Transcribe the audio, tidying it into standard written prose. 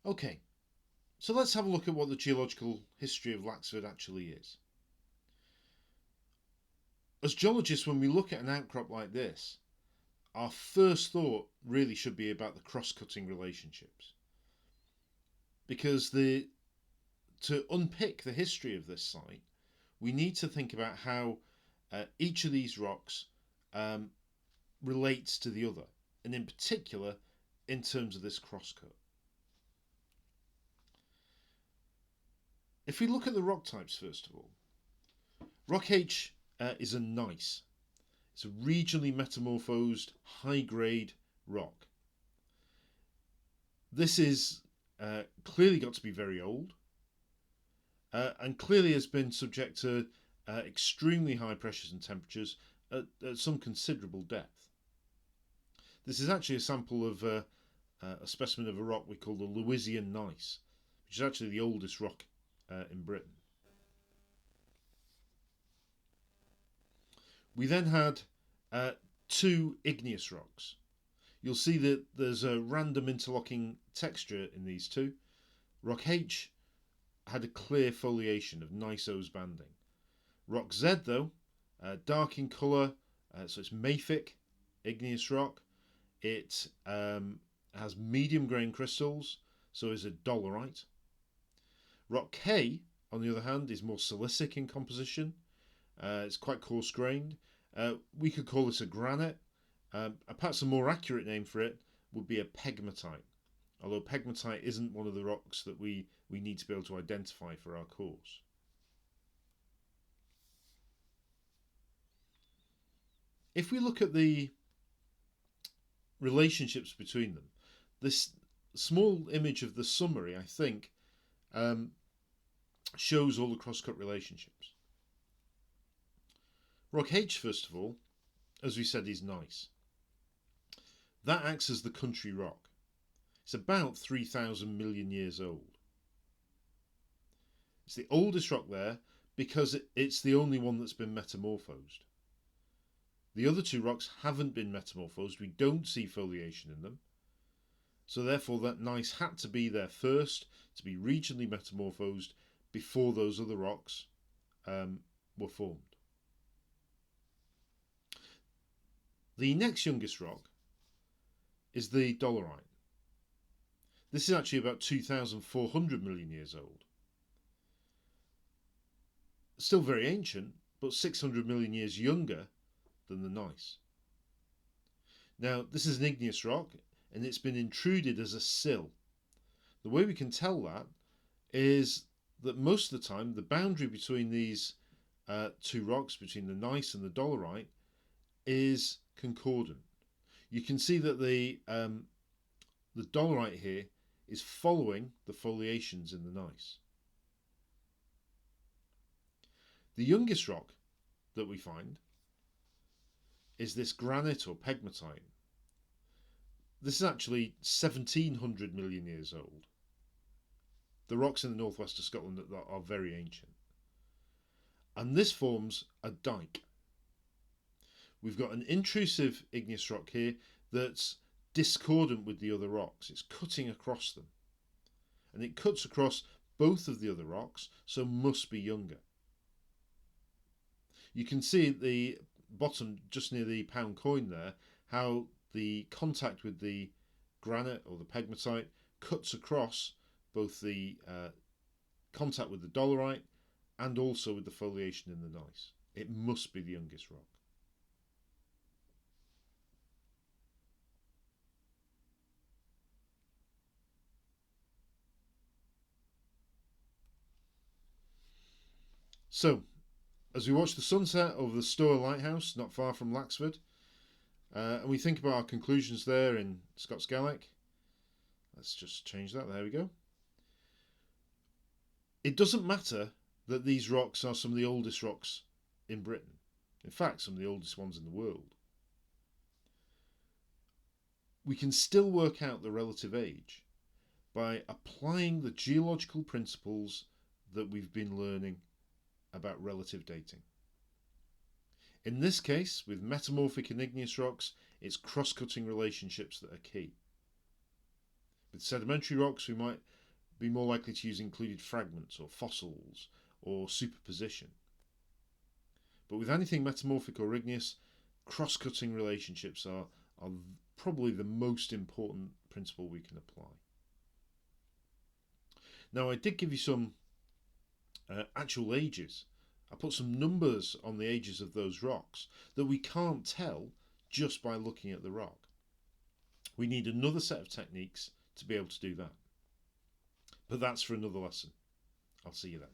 Okay, so let's have a look at what the geological history of Laxford actually is. As geologists, when we look at an outcrop like this, our first thought really should be about the cross-cutting relationships. Because to unpick the history of this site, we need to think about how each of these rocks relates to the other, and in particular, in terms of this crosscut. If we look at the rock types first of all, Rock H is a gneiss. It's a regionally metamorphosed, high-grade rock. This is clearly got to be very old, and clearly has been subject to extremely high pressures and temperatures at some considerable depth. This is actually a sample of a specimen of a rock we call the Lewisian gneiss, which is actually the oldest rock in Britain. We then had two igneous rocks. You'll see that there's a random interlocking texture in these two. Rock H had a clear foliation of gneiss banding. Rock Z, though, dark in colour, so it's mafic, igneous rock. It has medium grain crystals, so is a dolerite. Rock K, on the other hand, is more silicic in composition. It's quite coarse grained. We could call this a granite. Perhaps a more accurate name for it would be a pegmatite, although pegmatite isn't one of the rocks that we need to be able to identify for our course. If we look at the relationships between them, this small image of the summary, I think, shows all the crosscut relationships. Rock H, first of all, as we said, is gneiss. That acts as the country rock. It's about 3,000 million years old. It's the oldest rock there because it's the only one that's been metamorphosed. The other two rocks haven't been metamorphosed. We don't see foliation in them. So therefore that gneiss had to be there first, to be regionally metamorphosed before those other rocks were formed. The next youngest rock is the dolerite. This is actually about 2,400 million years old. Still very ancient, but 600 million years younger than the gneiss. Now, this is an igneous rock, and it's been intruded as a sill. The way we can tell that is that most of the time the boundary between these two rocks, between the gneiss and the dolerite, is concordant. You can see that the dolerite here is following the foliations in the gneiss. The youngest rock that we find is this granite or pegmatite. This is actually 1,700 million years old. The rocks in the northwest of Scotland are very ancient. And this forms a dike. We've got an intrusive igneous rock here that's discordant with the other rocks. It's cutting across them. And it cuts across both of the other rocks, so must be younger. You can see at the bottom, just near the pound coin there, how the contact with the granite or the pegmatite cuts across both the contact with the dolerite and also with the foliation in the gneiss. It must be the youngest rock. So, as we watch the sunset over the Stour Lighthouse, not far from Laxford, and we think about our conclusions there in Scots Gaelic, let's just change that, there we go. It doesn't matter that these rocks are some of the oldest rocks in Britain. In fact, some of the oldest ones in the world. We can still work out the relative age by applying the geological principles that we've been learning about relative dating. In this case, with metamorphic and igneous rocks, it's cross-cutting relationships that are key. With sedimentary rocks, we might be more likely to use included fragments or fossils or superposition. But with anything metamorphic or igneous, cross-cutting relationships are probably the most important principle we can apply. Now, I did give you some actual ages. I put some numbers on the ages of those rocks that we can't tell just by looking at the rock. We need another set of techniques to be able to do that. But that's for another lesson. I'll see you then.